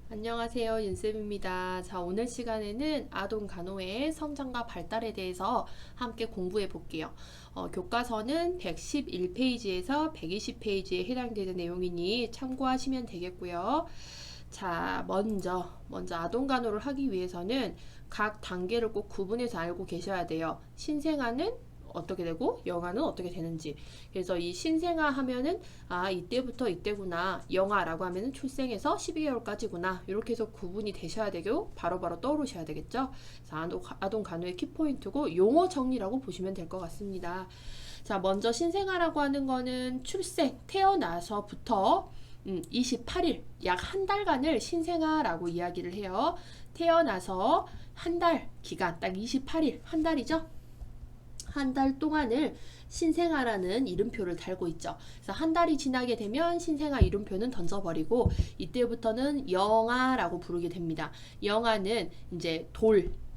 안녕하세요, 윤쌤입니다. 자, 오늘 시간에는 아동 간호의 성장과 발달에 대해서 함께 공부해 볼게요. 교과서는 111페이지에서 120페이지에 해당되는 내용이니 참고하시면 되겠고요. 자, 먼저 아동 간호를 하기 위해서는 각 단계를 꼭 구분해서 알고 계셔야 돼요. 신생아는 어떻게 되고 영아는 어떻게 되는지. 그래서 이 신생아 하면은 이때부터 이때구나, 영아라고 하면은 출생에서 12개월까지구나, 이렇게 해서 구분이 되셔야 되고 바로바로 떠오르셔야 되겠죠. 자, 아동 간호의 키포인트고 용어 정리라고 보시면 될 것 같습니다. 자, 먼저 신생아라고 하는 거는 출생 태어나서부터 28일, 약 한 달간을 신생아라고 이야기를 해요. 태어나서 한 달 기간, 딱 28일, 한 달이죠. 한 달 동안을 신생아라는 이름표를 달고 있죠. 그래서 한 달이 지나게 되면 신생아 이름표는 던져버리고 이때부터는 영아라고 부르게 됩니다. 영아는 이제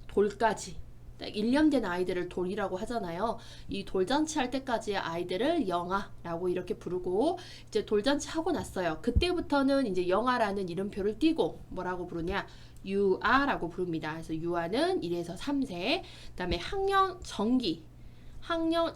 돌까지 1년 된 아이들을 돌이라고 하잖아요. 이 돌잔치 할 때까지의 아이들을 영아라고 이렇게 부르고, 이제 돌잔치 하고 났어요. 그때부터는 이제 영아라는 이름표를 띄고 뭐라고 부르냐? 유아라고 부릅니다. 그래서 유아는 1에서 3세, 그 다음에 학년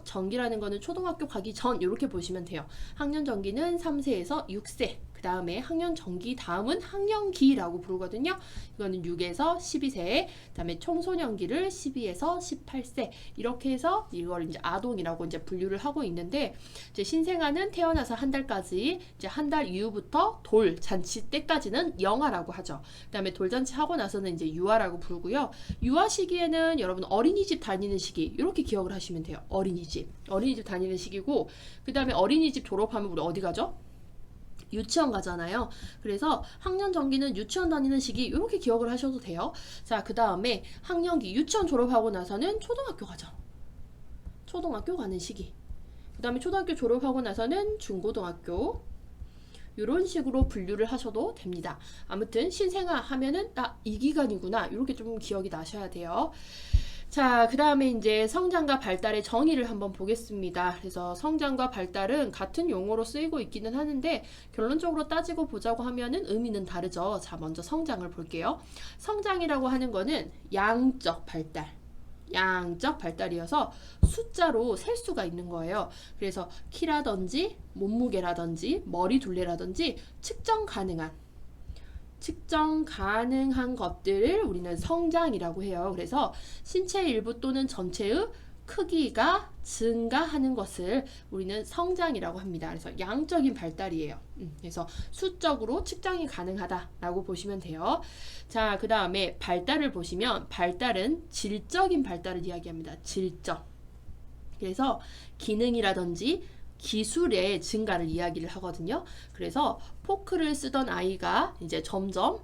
정기라는 거는 초등학교 가기 전 이렇게 보시면 돼요. 학년 정기는 3세에서 6세. 그 다음에 학년 정기 다음은 학년기라고 부르거든요. 이거는 6에서 12세. 그 다음에 청소년기를 12에서 18세. 이렇게 해서 이걸 이제 아동이라고 이제 분류를 하고 있는데, 이제 신생아는 태어나서 한 달까지, 이제 한 달 이후부터 돌 잔치 때까지는 영아라고 하죠. 그 다음에 돌잔치 하고 나서는 이제 유아라고 부르고요. 유아 시기에는 여러분 어린이집 다니는 시기 이렇게 기억을 하시면 돼요. 어린이집 다니는 시기고, 그 다음에 어린이집 졸업하면 우리 어디 가죠? 유치원 가잖아요. 그래서 학년 정기는 유치원 다니는 시기 이렇게 기억을 하셔도 돼요. 자, 그 다음에 학년기 유치원 졸업하고 나서는 초등학교 가죠. 초등학교 가는 시기. 그 다음에 초등학교 졸업하고 나서는 중고등학교, 이런 식으로 분류를 하셔도 됩니다. 아무튼 신생아 하면은 이 기간이구나, 이렇게 좀 기억이 나셔야 돼요. 자, 그 다음에 이제 성장과 발달의 정의를 한번 보겠습니다. 그래서 성장과 발달은 같은 용어로 쓰이고 있기는 하는데 결론적으로 따지고 보자고 하면은 의미는 다르죠. 자, 먼저 성장을 볼게요. 성장이라고 하는 거는 양적 발달이어서 숫자로 셀 수가 있는 거예요. 그래서 키라든지 몸무게라든지 머리 둘레라든지 측정 가능한 것들을 우리는 성장이라고 해요. 그래서 신체 일부 또는 전체의 크기가 증가하는 것을 우리는 성장이라고 합니다. 그래서 양적인 발달이에요. 그래서 수적으로 측정이 가능하다라고 보시면 돼요. 자, 그 다음에 발달을 보시면 발달은 질적인 발달을 이야기합니다. 질적. 그래서 기능이라든지 기술의 증가를 이야기를 하거든요. 그래서 포크를 쓰던 아이가 이제 점점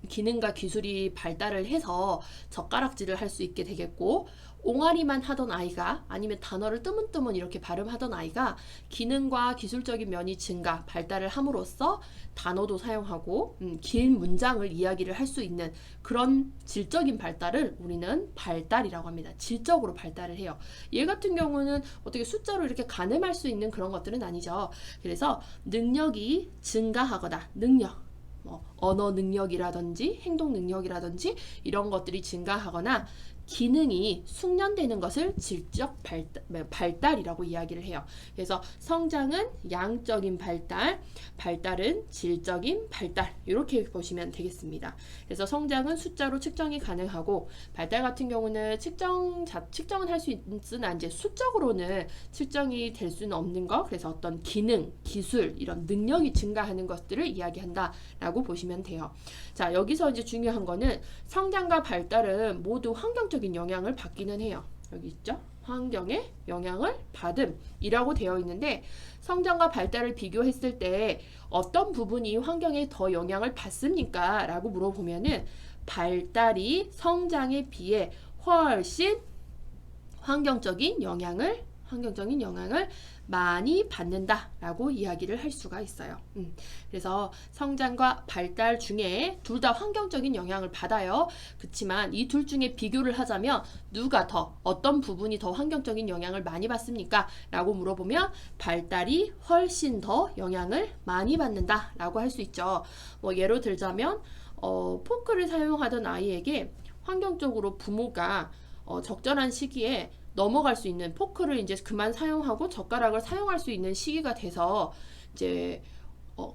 기능과 기술이 발달을 해서 젓가락질을 할 수 있게 되겠고, 옹알이만 하던 아이가, 아니면 단어를 뜨문뜨문 이렇게 발음하던 아이가 기능과 기술적인 면이 증가, 발달을 함으로써 단어도 사용하고 긴 문장을 이야기를 할 수 있는 그런 질적인 발달을 우리는 발달이라고 합니다. 질적으로 발달을 해요. 얘 같은 경우는 어떻게 숫자로 이렇게 가늠할 수 있는 그런 것들은 아니죠. 그래서 능력이 증가하거나 언어 능력이라든지 행동 능력이라든지 이런 것들이 증가하거나 기능이 숙련되는 것을 질적 발달이라고 이야기를 해요. 그래서 성장은 양적인 발달, 발달은 질적인 발달, 이렇게 보시면 되겠습니다. 그래서 성장은 숫자로 측정이 가능하고, 발달 같은 경우는 측정은 할 수 있으나 이제 수적으로는 측정이 될 수는 없는 것, 그래서 어떤 기능, 기술, 이런 능력이 증가하는 것들을 이야기한다라고 보시면 돼요. 자, 여기서 이제 중요한 거는 성장과 발달은 모두 환경적인 영향을 받기는 해요. 여기 있죠? 환경의 영향을 받음이라고 되어 있는데, 성장과 발달을 비교했을 때 어떤 부분이 환경에 더 영향을 받습니까? 라고 물어보면은 발달이 성장에 비해 훨씬 환경적인 영향을 환경적인 영향을 많이 받는다라고 이야기를 할 수가 있어요. 그래서 성장과 발달 중에 둘 다 환경적인 영향을 받아요. 그렇지만 이 둘 중에 비교를 하자면 누가 더 어떤 부분이 더 환경적인 영향을 많이 받습니까? 라고 물어보면 발달이 훨씬 더 영향을 많이 받는다라고 할 수 있죠. 뭐 예로 들자면 포크를 사용하던 아이에게 환경적으로 부모가 적절한 시기에 넘어갈 수 있는 포크를 이제 그만 사용하고 젓가락을 사용할 수 있는 시기가 돼서 이제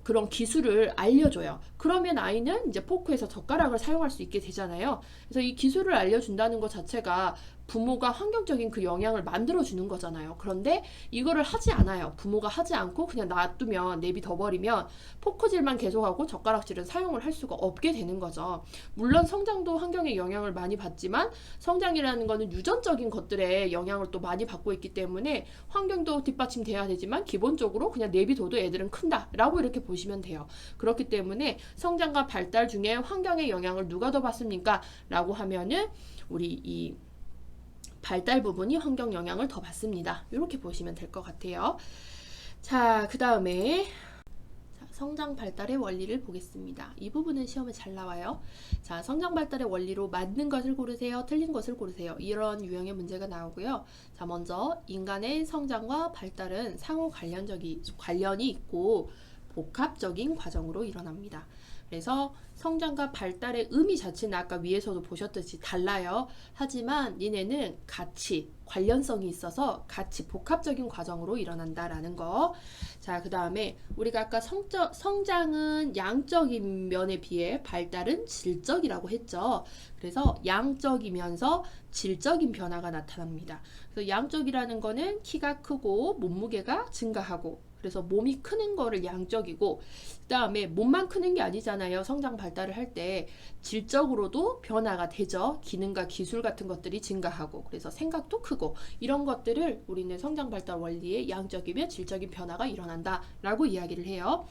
그런 기술을 알려줘요. 그러면 아이는 이제 포크에서 젓가락을 사용할 수 있게 되잖아요. 그래서 이 기술을 알려준다는 것 자체가 부모가 환경적인 그 영향을 만들어주는 거잖아요. 그런데 이거를 하지 않아요. 부모가 하지 않고 그냥 놔두면 내비둬버리면 포크질만 계속하고 젓가락질은 사용을 할 수가 없게 되는 거죠. 물론 성장도 환경의 영향을 많이 받지만 성장이라는 거는 유전적인 것들의 영향을 또 많이 받고 있기 때문에 환경도 뒷받침돼야 되지만 기본적으로 그냥 내비둬도 애들은 큰다라고 이렇게 보시면 돼요. 그렇기 때문에 성장과 발달 중에 환경의 영향을 누가 더 받습니까? 라고 하면은 우리 이 발달 부분이 환경 영향을 더 받습니다. 이렇게 보시면 될 것 같아요. 자, 그 다음에 성장 발달의 원리를 보겠습니다. 이 부분은 시험에 잘 나와요. 자, 성장 발달의 원리로 맞는 것을 고르세요. 틀린 것을 고르세요. 이런 유형의 문제가 나오고요. 자, 먼저 인간의 성장과 발달은 상호 관련이 있고 복합적인 과정으로 일어납니다. 그래서 성장과 발달의 의미 자체는 아까 위에서도 보셨듯이 달라요. 하지만 얘네는 같이 관련성이 있어서 같이 복합적인 과정으로 일어난다라는 거. 자, 그 다음에 우리가 아까 성장은 양적인 면에 비해 발달은 질적이라고 했죠. 그래서 양적이면서 질적인 변화가 나타납니다. 그래서 양적이라는 거는 키가 크고 몸무게가 증가하고 그래서 몸이 크는 거를 양적이고 그 다음에 몸만 크는 게 아니잖아요. 성장 발달을 할 때 질적으로도 변화가 되죠. 기능과 기술 같은 것들이 증가하고 그래서 생각도 크고 이런 것들을 우리는 성장 발달 원리의 양적이며 질적인 변화가 일어난다 라고 이야기를 해요.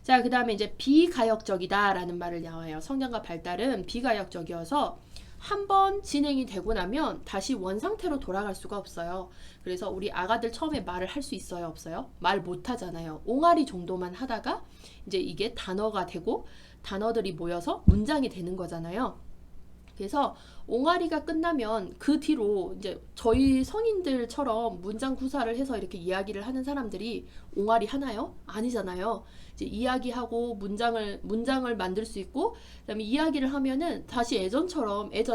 자, 그 다음에 이제 비가역적이다 라는 말을 나와요. 성장과 발달은 비가역적이어서 한번 진행이 되고 나면 다시 원상태로 돌아갈 수가 없어요. 그래서 우리 아가들 처음에 말을 할 수 있어요? 없어요? 말 못하잖아요. 옹알이 정도만 하다가 이제 이게 단어가 되고 단어들이 모여서 문장이 되는 거잖아요. 그래서 옹알이가 끝나면 그 뒤로 이제 저희 성인들처럼 문장 구사를 해서 이렇게 이야기를 하는 사람들이 옹알이 하나요? 아니잖아요. 이제 이야기하고 문장을 만들 수 있고 그다음에 이야기를 하면은 다시 예전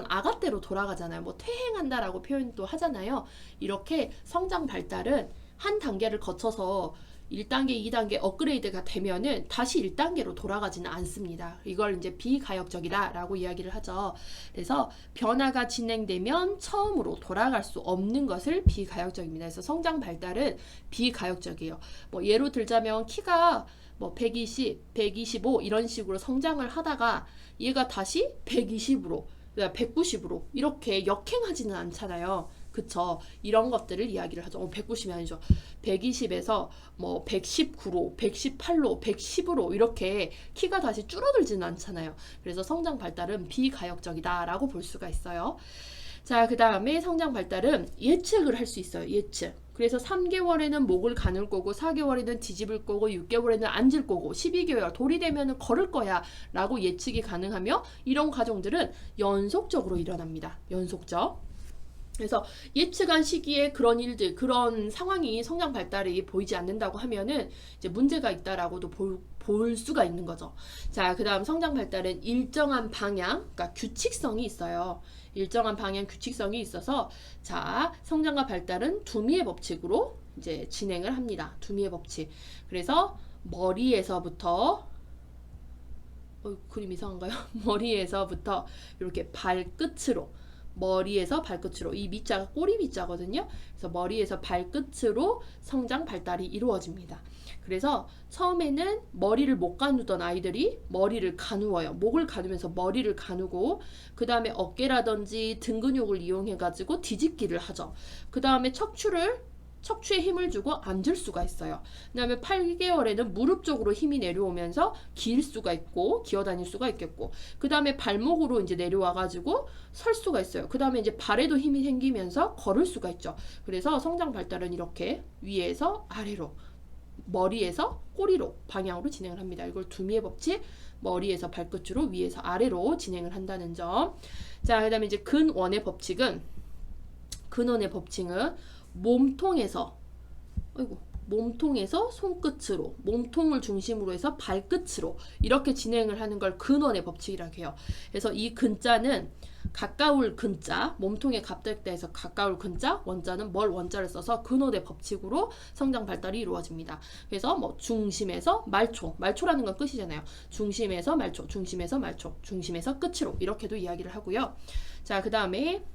아가 때로 돌아가잖아요. 뭐 퇴행한다라고 표현도 하잖아요. 이렇게 성장 발달은 한 단계를 거쳐서 1단계, 2단계 업그레이드가 되면은 다시 1단계로 돌아가지는 않습니다. 이걸 이제 비가역적이다라고 이야기를 하죠. 그래서 변화가 진행되면 처음으로 돌아갈 수 없는 것을 비가역적입니다. 그래서 성장 발달은 비가역적이에요. 뭐 예로 들자면 키가 뭐 120, 125 이런 식으로 성장을 하다가 얘가 다시 120으로, 190으로 이렇게 역행하지는 않잖아요. 그쵸? 이런 것들을 이야기를 하죠. 190이 아니죠. 120에서 뭐 119로, 118로, 110으로 이렇게 키가 다시 줄어들지는 않잖아요. 그래서 성장 발달은 비가역적이다라고 볼 수가 있어요. 자, 그 다음에 성장 발달은 예측을 할 수 있어요. 예측. 그래서 3개월에는 목을 가눌 거고 4개월에는 뒤집을 거고 6개월에는 앉을 거고 12개월 돌이 되면 걸을 거야 라고 예측이 가능하며 이런 과정들은 연속적으로 일어납니다. 연속적. 그래서 예측한 시기에 그런 일들, 그런 상황이 성장 발달이 보이지 않는다고 하면은 이제 문제가 있다라고도 볼 수가 있는 거죠. 자, 그 다음 성장 발달은 일정한 방향, 그러니까 규칙성이 있어요. 일정한 방향 규칙성이 있어서 자, 성장과 발달은 두미의 법칙으로 이제 진행을 합니다. 두미의 법칙. 그래서 머리에서부터 그림 이상한가요? 머리에서부터 이렇게 발끝으로 머리에서 발끝으로 이 밑자가 꼬리 밑자거든요. 그래서 머리에서 발끝으로 성장 발달이 이루어집니다. 그래서 처음에는 머리를 못 가누던 아이들이 머리를 가누어요. 목을 가누면서 머리를 가누고 그 다음에 어깨라든지 등 근육을 이용해 가지고 뒤집기를 하죠. 그 다음에 척추를 척추에 힘을 주고 앉을 수가 있어요. 그 다음에 8개월에는 무릎 쪽으로 힘이 내려오면서 길 수가 있고 기어 다닐 수가 있겠고, 그 다음에 발목으로 이제 내려와 가지고 설 수가 있어요. 그 다음에 이제 발에도 힘이 생기면서 걸을 수가 있죠. 그래서 성장 발달은 이렇게 위에서 아래로, 머리에서 꼬리로 방향으로 진행을 합니다. 이걸 두미의 법칙, 머리에서 발끝으로, 위에서 아래로 진행을 한다는 점. 자, 그 다음에 이제 근원의 법칙은 몸통에서 손끝으로, 몸통을 중심으로 해서 발끝으로 이렇게 진행을 하는 걸 근원의 법칙이라고 해요. 그래서 이 근자는 가까울 근자, 몸통에 갑작대해서 가까울 근자, 원자는 멀 원자를 써서 근원의 법칙으로 성장 발달이 이루어집니다. 그래서 뭐 중심에서 말초라는 건 끝이잖아요. 중심에서 말초, 중심에서 말초, 중심에서 끝으로 이렇게도 이야기를 하고요. 자, 그 다음에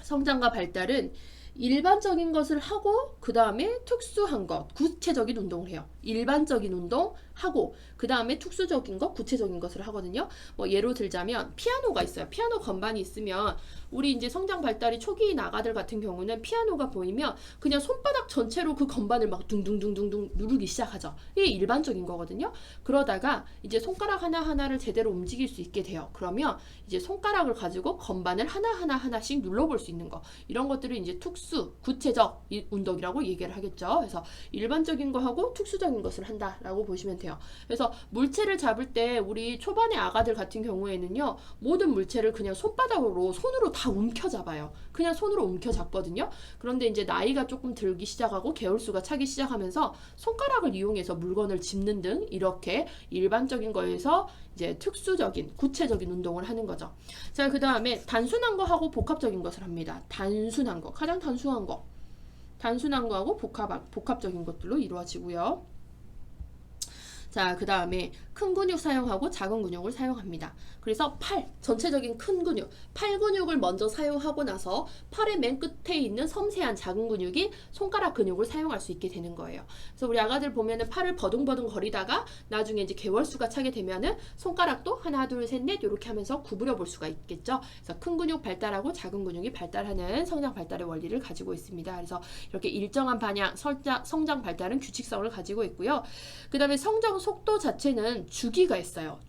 성장과 발달은 일반적인 것을 하고 그 다음에 특수한 것, 구체적인 운동을 해요. 일반적인 운동 하고 그 다음에 특수적인 것, 구체적인 것을 하거든요. 뭐 예로 들자면 피아노가 있어요. 피아노 건반이 있으면 우리 이제 성장 발달이 초기인 아가들 같은 경우는 피아노가 보이면 그냥 손바닥 전체로 그 건반을 막 둥둥둥둥둥 누르기 시작하죠. 이게 일반적인 거거든요. 그러다가 이제 손가락 하나하나를 제대로 움직일 수 있게 돼요. 그러면 이제 손가락을 가지고 건반을 하나씩 눌러볼 수 있는 거, 이런 것들을 이제 특수, 구체적 운동이라고 얘기를 하겠죠. 그래서 일반적인 거 하고 특수적인 것을 한다라고 보시면 돼요. 그래서 물체를 잡을 때 우리 초반의 아가들 같은 경우에는요, 모든 물체를 그냥 손바닥으로, 손으로 다 움켜잡아요. 그냥 손으로 움켜잡거든요. 그런데 이제 나이가 조금 들기 시작하고 개월수가 차기 시작하면서 손가락을 이용해서 물건을 짚는 등 이렇게 일반적인 거에서 이제 특수적인, 구체적인 운동을 하는 거죠. 자, 그 다음에 단순한 거 하고 복합적인 것을 합니다. 단순한 거, 가장 단순한 거하고 복합적인 것들로 이루어지고요. 자, 그 다음에 큰 근육 사용하고 작은 근육을 사용합니다. 그래서 전체적인 큰 근육, 팔 근육을 먼저 사용하고 나서 팔의 맨 끝에 있는 섬세한 작은 근육이 손가락 근육을 사용할 수 있게 되는 거예요. 그래서 우리 아가들 보면은 팔을 버둥버둥 거리다가 나중에 이제 개월수가 차게 되면은 손가락도 하나, 둘, 셋, 넷 이렇게 하면서 구부려 볼 수가 있겠죠. 그래서 큰 근육 발달하고 작은 근육이 발달하는 성장 발달의 원리를 가지고 있습니다. 그래서 이렇게 일정한 방향, 성장 발달은 규칙성을 가지고 있고요. 그 다음에 성장 속도 자체는 주기가 있어요.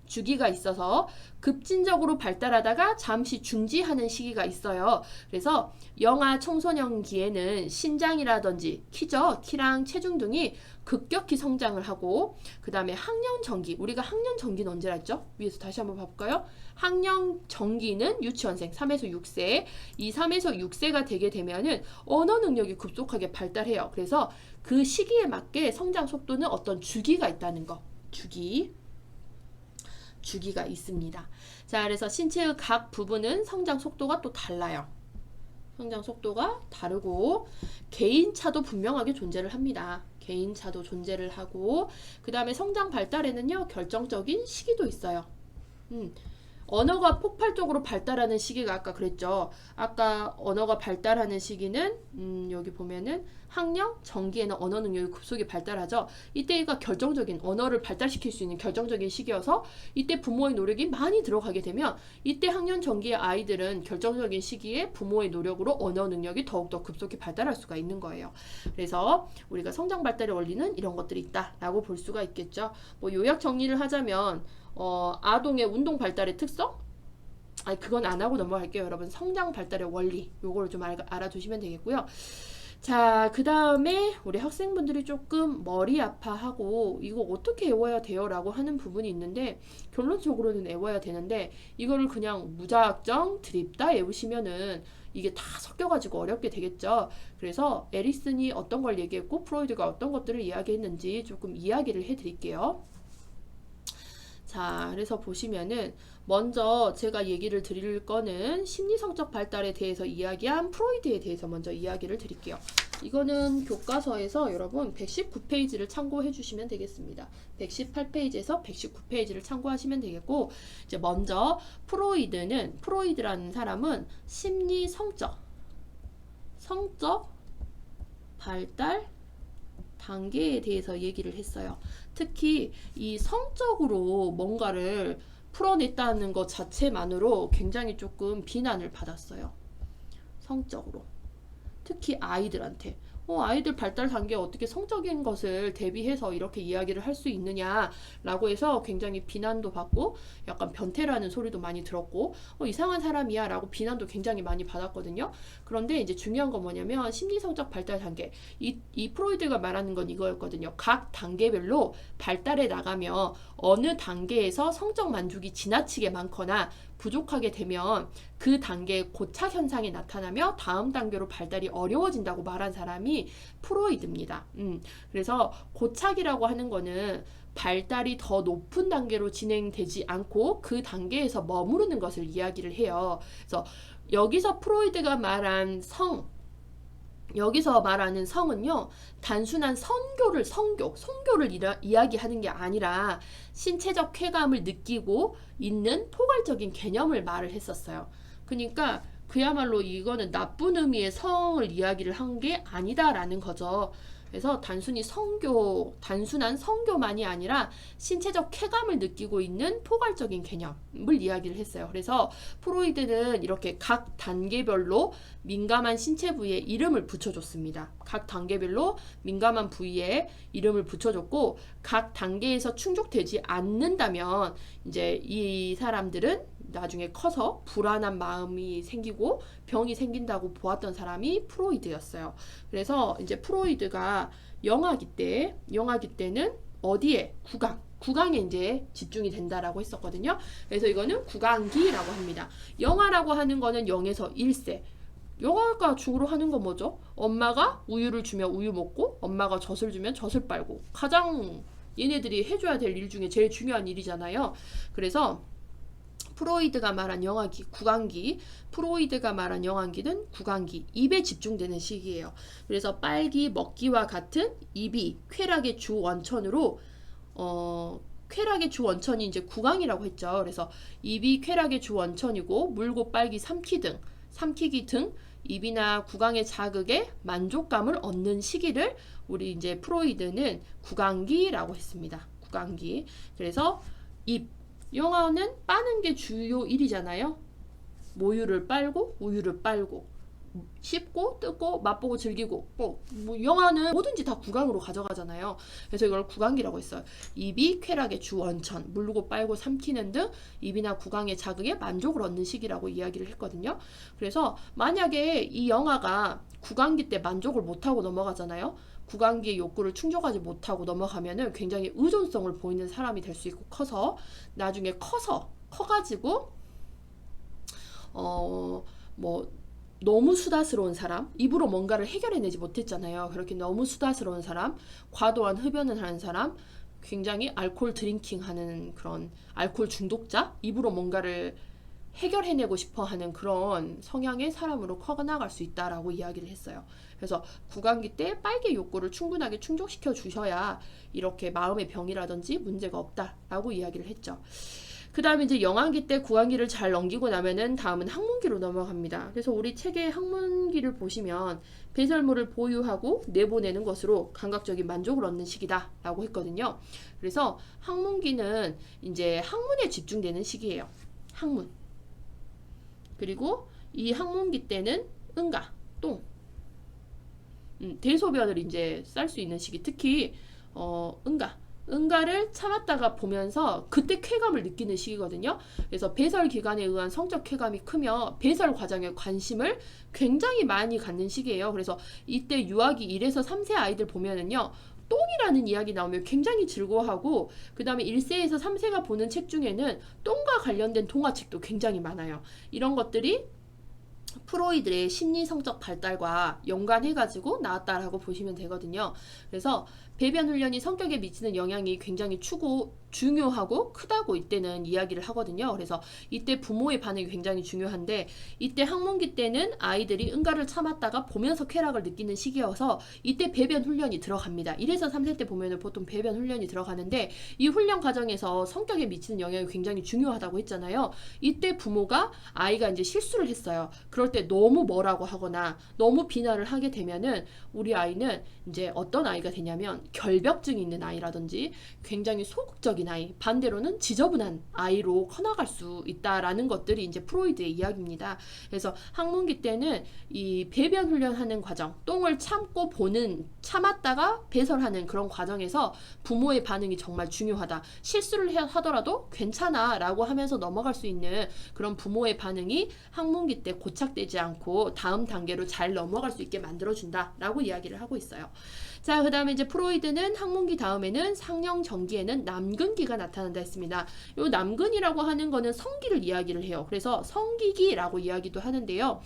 주기가 있어서 급진적으로 발달하다가 잠시 중지하는 시기가 있어요. 그래서 영아 청소년기에는 신장이라든지 키랑 체중 등이 급격히 성장을 하고, 그 다음에 학년전기, 우리가 학년전기는 언제라 했죠? 위에서 다시 한번 봐볼까요? 학년전기는 유치원생 3에서 6세, 이 3에서 6세가 되게 되면은 언어 능력이 급속하게 발달해요. 그래서 그 시기에 맞게 성장 속도는 어떤 주기가 있다는 거, 주기가 있습니다. 자, 그래서 신체의 각 부분은 성장 속도가 또 달라요. 성장 속도가 다르고 개인차도 분명하게 존재를 합니다. 개인차도 존재를 하고, 그 다음에 성장 발달에는요, 결정적인 시기도 있어요. 언어가 폭발적으로 발달하는 시기가 아까 그랬죠. 아까 언어가 발달하는 시기는 여기 보면은 학령 전기에는 언어 능력이 급속히 발달하죠. 이때가 결정적인, 언어를 발달시킬 수 있는 결정적인 시기여서 이때 부모의 노력이 많이 들어가게 되면 이때 학년 전기의 아이들은 결정적인 시기에 부모의 노력으로 언어 능력이 더욱더 급속히 발달할 수가 있는 거예요. 그래서 우리가 성장 발달의 원리는 이런 것들이 있다라고 볼 수가 있겠죠. 뭐 요약 정리를 하자면 아동의 운동 발달의 특성? 그건 안 하고 넘어갈게요. 여러분, 성장 발달의 원리, 요거를 좀 알아두시면 되겠고요. 자, 그 다음에 우리 학생분들이 조금 머리 아파하고 이거 어떻게 외워야 돼요? 라고 하는 부분이 있는데, 결론적으로는 외워야 되는데 이거를 그냥 무작정 드립다 외우시면은 이게 다 섞여가지고 어렵게 되겠죠. 그래서 에릭슨이 어떤 걸 얘기했고 프로이드가 어떤 것들을 이야기했는지 조금 이야기를 해드릴게요. 자, 그래서 보시면은 먼저 제가 얘기를 드릴 거는 심리성적 발달에 대해서 이야기한 프로이드에 대해서 먼저 이야기를 드릴게요. 이거는 교과서에서 여러분 119페이지를 참고해 주시면 되겠습니다. 118페이지에서 119페이지를 참고하시면 되겠고, 이제 먼저 프로이드라는 사람은 심리성적 발달 단계에 대해서 얘기를 했어요. 특히 이 성적으로 뭔가를 풀어냈다는 것 자체만으로 굉장히 조금 비난을 받았어요. 성적으로. 특히 아이들한테. 아이들 발달 단계에 어떻게 성적인 것을 대비해서 이렇게 이야기를 할 수 있느냐라고 해서 굉장히 비난도 받고 약간 변태라는 소리도 많이 들었고 이상한 사람이야 라고 비난도 굉장히 많이 받았거든요. 그런데 이제 중요한 건 뭐냐면 심리성적 발달 단계, 이 프로이드가 말하는 건 이거였거든요. 각 단계별로 발달해 나가며 어느 단계에서 성적 만족이 지나치게 많거나 부족하게 되면 그 단계의 고착 현상이 나타나며 다음 단계로 발달이 어려워진다고 말한 사람이 프로이드입니다. 그래서 고착이라고 하는 거는 발달이 더 높은 단계로 진행되지 않고 그 단계에서 머무르는 것을 이야기를 해요. 그래서 여기서 프로이드가 말한 여기서 말하는 성은요, 단순한 성교를 이야기하는 게 아니라 신체적 쾌감을 느끼고 있는 포괄적인 개념을 말을 했었어요. 그러니까 그야말로 이거는 나쁜 의미의 성을 이야기를 한 게 아니다라는 거죠. 그래서 단순한 성교만이 아니라 신체적 쾌감을 느끼고 있는 포괄적인 개념을 이야기를 했어요. 그래서 프로이드는 이렇게 각 단계별로 민감한 신체 부위에 이름을 붙여줬습니다. 각 단계별로 민감한 부위에 이름을 붙여줬고, 각 단계에서 충족되지 않는다면 이제 이 사람들은 나중에 커서 불안한 마음이 생기고 병이 생긴다고 보았던 사람이 프로이드였어요. 그래서 이제 프로이드가 영아기 때는 어디에? 구강에 이제 집중이 된다라고 했었거든요. 그래서 이거는 구강기라고 합니다. 영아라고 하는 거는 0에서 1세. 영아가 주로 하는 건 뭐죠? 엄마가 우유를 주면 우유 먹고, 엄마가 젖을 주면 젖을 빨고, 가장 얘네들이 해줘야 될 일 중에 제일 중요한 일이잖아요. 그래서 프로이드가 말한 영아기는 구강기, 입에 집중되는 시기예요. 그래서 빨기, 먹기와 같은 입이 쾌락의 주 원천으로, 쾌락의 주 원천이 이제 구강이라고 했죠. 그래서 입이 쾌락의 주 원천이고, 물고 빨기, 삼키기 등 입이나 구강의 자극에 만족감을 얻는 시기를 우리 이제 프로이드는 구강기라고 했습니다. 구강기. 그래서 영아는 빠는 게 주요 일이잖아요. 모유를 빨고 우유를 빨고 씹고 뜯고 맛보고 즐기고 영아는 뭐든지 다 구강으로 가져가잖아요. 그래서 이걸 구강기라고 했어요. 입이 쾌락의 주 원천, 물고 빨고 삼키는 등 입이나 구강의 자극에 만족을 얻는 시기라고 이야기를 했거든요. 그래서 만약에 이 영아가 구강기 때 만족을 못하고 넘어가잖아요. 구강기의 욕구를 충족하지 못하고 넘어가면은 굉장히 의존성을 보이는 사람이 될 수 있고, 나중에 커가지고 너무 수다스러운 사람, 입으로 뭔가를 해결해내지 못했잖아요. 그렇게 너무 수다스러운 사람, 과도한 흡연을 하는 사람, 굉장히 알코올 드링킹 하는 그런 알코올 중독자, 입으로 뭔가를 해결해내고 싶어 하는 그런 성향의 사람으로 커나갈 수 있다라고 이야기를 했어요. 그래서 구강기 때 빨개 욕구를 충분하게 충족시켜 주셔야 이렇게 마음의 병이라든지 문제가 없다라고 이야기를 했죠. 그 다음에 이제 영아기 때 구강기를 잘 넘기고 나면은 다음은 학문기로 넘어갑니다. 그래서 우리 책의 학문기를 보시면 배설물을 보유하고 내보내는 것으로 감각적인 만족을 얻는 시기다라고 했거든요. 그래서 학문기는 이제 학문에 집중되는 시기예요. 학문. 그리고 이 학문기 때는 응가, 똥, 대소변을 이제 쌀 수 있는 시기, 특히 응가를 참았다가 보면서 그때 쾌감을 느끼는 시기거든요. 그래서 배설 기관에 의한 성적 쾌감이 크며 배설 과정에 관심을 굉장히 많이 갖는 시기예요. 그래서 이때 유아기 1에서 3세 아이들 보면은요, 똥이라는 이야기 나오면 굉장히 즐거워하고, 그 다음에 1세에서 3세가 보는 책 중에는 똥과 관련된 동화책도 굉장히 많아요. 이런 것들이 프로이드의 심리성적 발달과 연관해가지고 나왔다라고 보시면 되거든요. 그래서 배변 훈련이 성격에 미치는 영향이 굉장히 중요하고 크다고 이때는 이야기를 하거든요. 그래서 이때 부모의 반응이 굉장히 중요한데, 이때 학문기 때는 아이들이 응가를 참았다가 보면서 쾌락을 느끼는 시기여서 이때 배변 훈련이 들어갑니다. 1에서 3세 때 보면은 보통 배변 훈련이 들어가는데, 이 훈련 과정에서 성격에 미치는 영향이 굉장히 중요하다고 했잖아요. 이때 부모가 아이가 이제 실수를 했어요. 그럴 때 너무 뭐라고 하거나 너무 비난을 하게 되면은 우리 아이는 이제 어떤 아이가 되냐면 결벽증이 있는 아이라든지 굉장히 소극적인 아이, 반대로는 지저분한 아이로 커나갈 수 있다라는 것들이 이제 프로이드의 이야기입니다. 그래서 학문기 때는 이 배변 훈련하는 과정, 똥을 참고 참았다가 배설하는 그런 과정에서 부모의 반응이 정말 중요하다. 실수를 하더라도 괜찮아 라고 하면서 넘어갈 수 있는 그런 부모의 반응이 학문기 때 고착되지 않고 다음 단계로 잘 넘어갈 수 있게 만들어준다 라고 이야기를 하고 있어요. 자, 그 다음에 이제 프로이드는 학문기 다음에는 상형 전기에는 남근기가 나타난다 했습니다. 요 남근이라고 하는 거는 성기를 이야기를 해요. 그래서 성기기라고 이야기도 하는데요.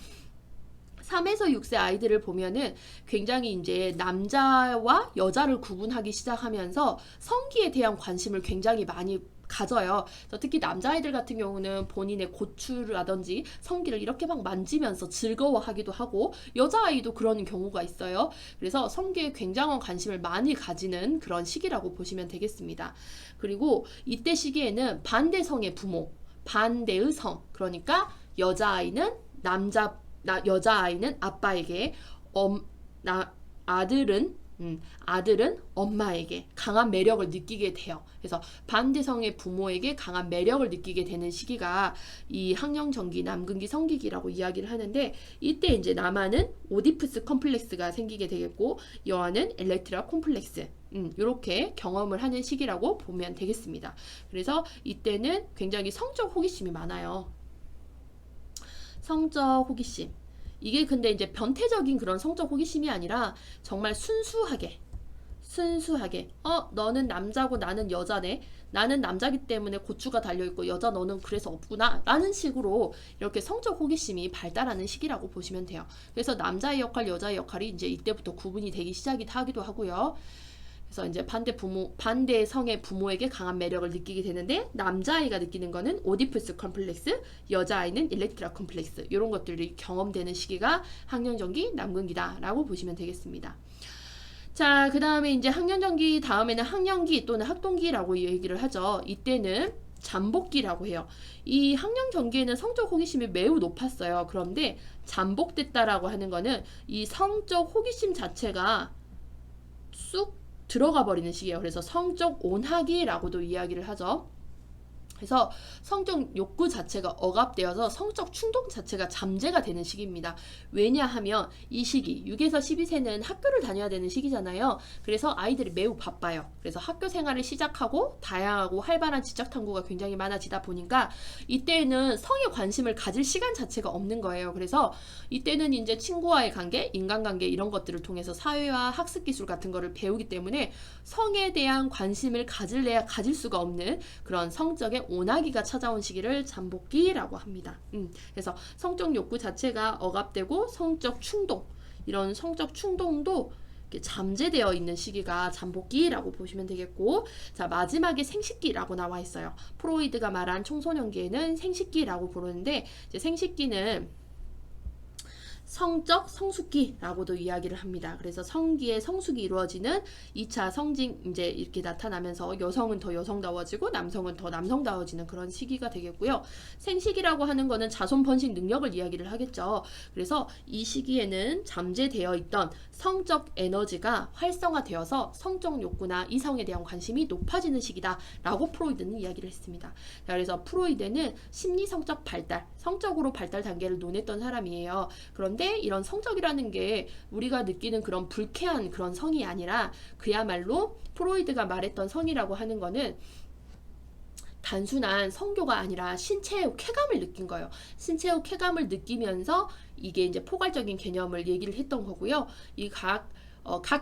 3에서 6세 아이들을 보면은 굉장히 이제 남자와 여자를 구분하기 시작하면서 성기에 대한 관심을 굉장히 많이 가져요. 특히 남자아이들 같은 경우는 본인의 고추라든지 성기를 이렇게 막 만지면서 즐거워하기도 하고 여자아이도 그런 경우가 있어요. 그래서 성기에 굉장한 관심을 많이 가지는 그런 시기라고 보시면 되겠습니다. 그리고 이때 시기에는 반대성의 부모, 반대의 성, 그러니까 여자아이는 아빠에게, 아들은 엄마에게 강한 매력을 느끼게 돼요. 그래서 반대성의 부모에게 강한 매력을 느끼게 되는 시기가 이 학령전기, 남근기, 성기기라고 이야기를 하는데, 이때 이제 남아는 오디푸스 컴플렉스가 생기게 되겠고 여아는 엘렉트라 콤플렉스, 이렇게 경험을 하는 시기라고 보면 되겠습니다. 그래서 이때는 굉장히 성적 호기심이 많아요. 성적 호기심. 이게 근데 이제 변태적인 그런 성적 호기심이 아니라 정말 순수하게 너는 남자고 나는 여자네, 나는 남자기 때문에 고추가 달려있고 여자 너는 그래서 없구나 라는 식으로 이렇게 성적 호기심이 발달하는 시기라고 보시면 돼요. 그래서 남자의 역할, 여자의 역할이 이제 이때부터 구분이 되기 시작하기도 하고요. 그래서 이제 반대 성의 부모에게 강한 매력을 느끼게 되는데, 남자아이가 느끼는 거는 오디푸스 컴플렉스, 여자아이는 일렉트라 컴플렉스, 이런 것들이 경험되는 시기가 학년전기, 남근기다 라고 보시면 되겠습니다. 자, 그 다음에 이제 학년전기 다음에는 학년기 또는 학동기라고 얘기를 하죠. 이때는 잠복기라고 해요. 이 학년전기에는 성적 호기심이 매우 높았어요. 그런데 잠복됐다라고 하는 거는 이 성적 호기심 자체가 쑥 들어가 버리는 시기예요. 그래서 성적 온하기라고도 이야기를 하죠. 그래서 성적 욕구 자체가 억압되어서 성적 충동 자체가 잠재가 되는 시기입니다. 왜냐하면 이 시기 6에서 12세는 학교를 다녀야 되는 시기잖아요. 그래서 아이들이 매우 바빠요. 그래서 학교 생활을 시작하고 다양하고 활발한 지적 탐구가 굉장히 많아지다 보니까 이때는 성에 관심을 가질 시간 자체가 없는 거예요. 그래서 이때는 이제 친구와의 관계, 인간관계 이런 것들을 통해서 사회와 학습 기술 같은 거를 배우기 때문에 성에 대한 관심을 가질래야 가질 수가 없는 그런 성적의 온하기가 찾아온 시기를 잠복기라고 합니다. 그래서 성적 욕구 자체가 억압되고 성적 충동, 이런 성적 충동도 잠재되어 있는 시기가 잠복기라고 보시면 되겠고, 자, 마지막에 생식기라고 나와 있어요. 프로이드가 말한 청소년기에는 생식기라고 부르는데, 이제 생식기는 성적 성숙기라고도 이야기를 합니다. 그래서 성기의 성숙이 이루어지는 2차 성징 이제 이렇게 나타나면서 여성은 더 여성다워지고 남성은 더 남성다워지는 그런 시기가 되겠고요. 생식이라고 하는 거는 자손 번식 능력을 이야기를 하겠죠. 그래서 이 시기에는 잠재되어 있던 성적 에너지가 활성화되어서 성적 욕구나 이성에 대한 관심이 높아지는 시기다라고 프로이드는 이야기를 했습니다. 자, 그래서 프로이드는 심리성적 발달, 성적으로 발달 단계를 논했던 사람이에요. 그런데 이런 성적이라는 게 우리가 느끼는 그런 불쾌한 그런 성이 아니라 그야말로 프로이드가 말했던 성이라고 하는 거는 단순한 성교가 아니라 신체의 쾌감을 느낀 거예요. 신체의 쾌감을 느끼면서 이게 이제 포괄적인 개념을 얘기를 했던 거고요. 이 각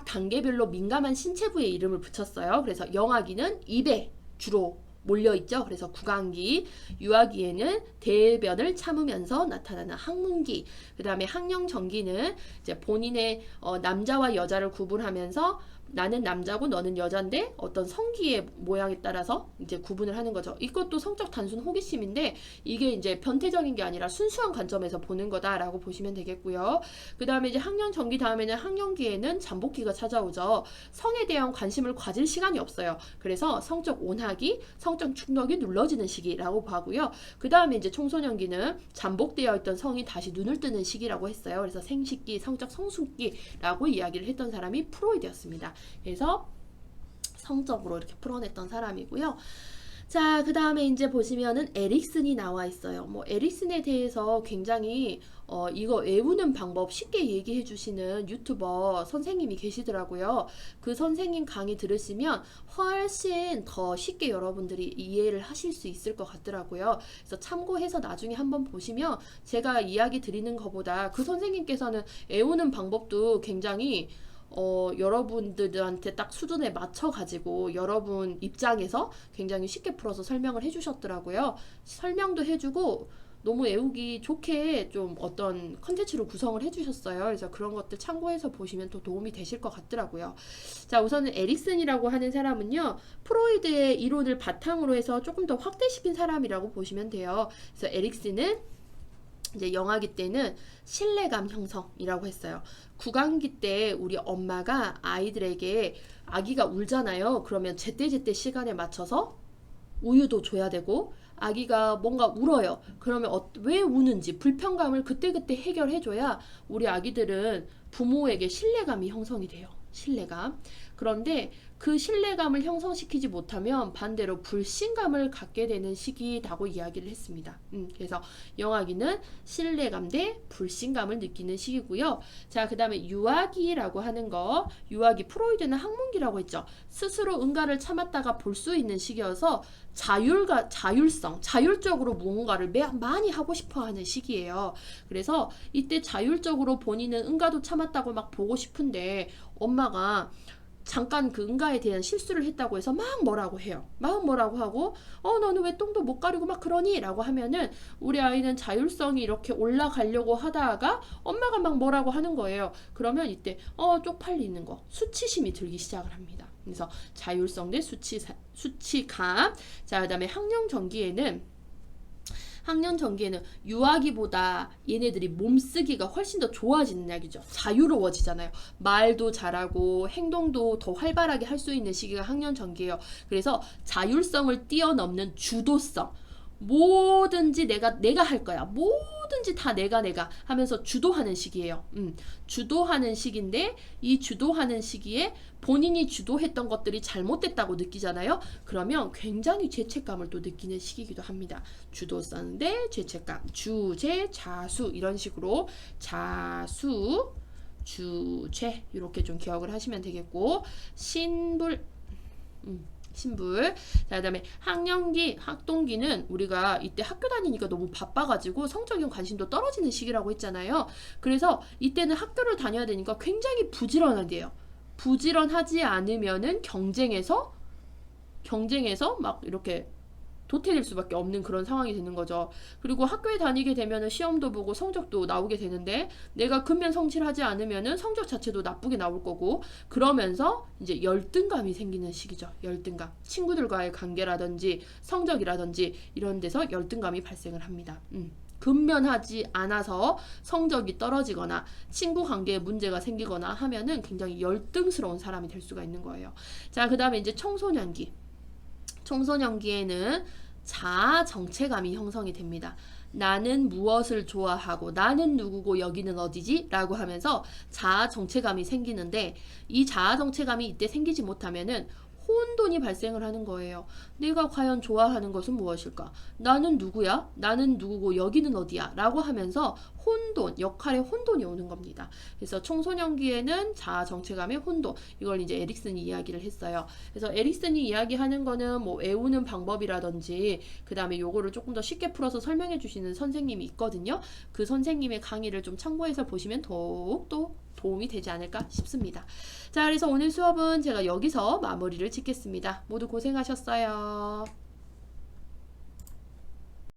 단계별로 민감한 신체 부의 이름을 붙였어요. 그래서 영아기는 입에 주로 몰려있죠. 그래서 구강기, 유아기에는 대변을 참으면서 나타나는 항문기, 그 다음에 학령전기는 이제 본인의 남자와 여자를 구분하면서 나는 남자고 너는 여잔데 어떤 성기의 모양에 따라서 이제 구분을 하는 거죠. 이것도 성적 단순 호기심인데 이게 이제 변태적인 게 아니라 순수한 관점에서 보는 거다라고 보시면 되겠고요. 그 다음에 이제 학년전기 다음에는 학년기에는 잠복기가 찾아오죠. 성에 대한 관심을 가질 시간이 없어요. 그래서 성적 온하기, 성적 충격이 눌러지는 시기라고 봐고요. 그 다음에 이제 청소년기는 잠복되어 있던 성이 다시 눈을 뜨는 시기라고 했어요. 그래서 생식기, 성적 성숙기라고 이야기를 했던 사람이 프로이드였습니다. 그래서 성적으로 이렇게 풀어냈던 사람이고요. 자, 그 다음에 이제 보시면은 에릭슨이 나와 있어요. 뭐 에릭슨에 대해서 굉장히 이거 외우는 방법 쉽게 얘기해 주시는 유튜버 선생님이 계시더라고요. 그 선생님 강의 들으시면 훨씬 더 쉽게 여러분들이 이해를 하실 수 있을 것 같더라고요. 그래서 참고해서 나중에 한번 보시면 제가 이야기 드리는 것보다 그 선생님께서는 외우는 방법도 굉장히 여러분들한테 딱 수준에 맞춰가지고 여러분 입장에서 굉장히 쉽게 풀어서 설명을 해주셨더라고요. 설명도 해주고 너무 외우기 좋게 좀 어떤 컨텐츠로 구성을 해주셨어요. 그래서 그런 것들 참고해서 보시면 또 도움이 되실 것 같더라고요. 자, 우선은 에릭슨이라고 하는 사람은요, 프로이드의 이론을 바탕으로 해서 조금 더 확대시킨 사람이라고 보시면 돼요. 그래서 에릭슨은 이제 영아기 때는 신뢰감 형성이라고 했어요. 구강기 때 우리 엄마가 아이들에게 아기가 울잖아요. 그러면 제때제때 시간에 맞춰서 우유도 줘야 되고 아기가 뭔가 울어요. 그러면 왜 우는지 불편감을 그때그때 해결해줘야 우리 아기들은 부모에게 신뢰감이 형성이 돼요. 신뢰감. 그런데 그 신뢰감을 형성시키지 못하면 반대로 불신감을 갖게 되는 시기라고 이야기를 했습니다. 그래서 영아기는 신뢰감 대 불신감을 느끼는 시기고요. 자, 그 다음에 유아기라고 하는 거, 유아기 프로이드는 학문기라고 했죠. 스스로 응가를 참았다가 볼 수 있는 시기여서 자율성, 자율적으로 무언가를 많이 하고 싶어 하는 시기예요. 그래서 이때 자율적으로 본인은 응가도 참았다고 막 보고 싶은데 엄마가 잠깐 그 응가에 대한 실수를 했다고 해서 막 뭐라고 해요. 막 뭐라고 하고 너는 왜 똥도 못 가리고 막 그러니? 라고 하면은 우리 아이는 자율성이 이렇게 올라가려고 하다가 엄마가 막 뭐라고 하는 거예요. 그러면 이때 쪽팔리는 거, 수치심이 들기 시작을 합니다. 그래서 자율성 대 수치감. 자, 그 다음에 학년 전기에는 유아기보다 얘네들이 몸쓰기가 훨씬 더 좋아지는 약이죠. 자유로워지잖아요. 말도 잘하고 행동도 더 활발하게 할 수 있는 시기가 학년 전기예요. 그래서 자율성을 뛰어넘는 주도성. 뭐든지 내가 할 거야. 뭐든지 다 내가 하면서 주도하는 시기예요. 주도하는 시기인데 이 주도하는 시기에 본인이 주도했던 것들이 잘못됐다고 느끼잖아요. 그러면 굉장히 죄책감을 또 느끼는 시기이기도 합니다. 주도성 대 죄책감. 주제, 자수 이런 식으로 자수, 주죄 이렇게 좀 기억을 하시면 되겠고 신불 자, 그 다음에 학동기는 우리가 이때 학교 다니니까 너무 바빠가지고 성적인 관심도 떨어지는 시기라고 했잖아요. 그래서 이때는 학교를 다녀야 되니까 굉장히 부지런한데요. 부지런하지 않으면은 경쟁에서 막 이렇게 도태될 수밖에 없는 그런 상황이 되는 거죠. 그리고 학교에 다니게 되면은 시험도 보고 성적도 나오게 되는데 내가 근면 성실하지 않으면은 성적 자체도 나쁘게 나올 거고 그러면서 이제 열등감이 생기는 시기죠. 열등감. 친구들과의 관계라든지 성적이라든지 이런 데서 열등감이 발생을 합니다. 근면하지 않아서 성적이 떨어지거나 친구 관계에 문제가 생기거나 하면은 굉장히 열등스러운 사람이 될 수가 있는 거예요. 자, 그 다음에 이제 청소년기에는 자아 정체감이 형성이 됩니다. 나는 무엇을 좋아하고 나는 누구고 여기는 어디지? 라고 하면서 자아 정체감이 생기는데 이 자아 정체감이 이때 생기지 못하면은 혼돈이 발생을 하는 거예요. 내가 과연 좋아하는 것은 무엇일까? 나는 누구야? 나는 누구고 여기는 어디야? 라고 하면서 역할의 혼돈이 오는 겁니다. 그래서 청소년기에는 자아 정체감의 혼돈, 이걸 이제 에릭슨이 이야기를 했어요. 그래서 에릭슨이 이야기하는 거는 뭐 외우는 방법이라든지 그 다음에 요거를 조금 더 쉽게 풀어서 설명해 주시는 선생님이 있거든요. 그 선생님의 강의를 좀 참고해서 보시면 더욱더 도움이 되지 않을까 싶습니다. 자, 그래서 오늘 수업은 제가 여기서 마무리를 짓겠습니다. 모두 고생하셨어요.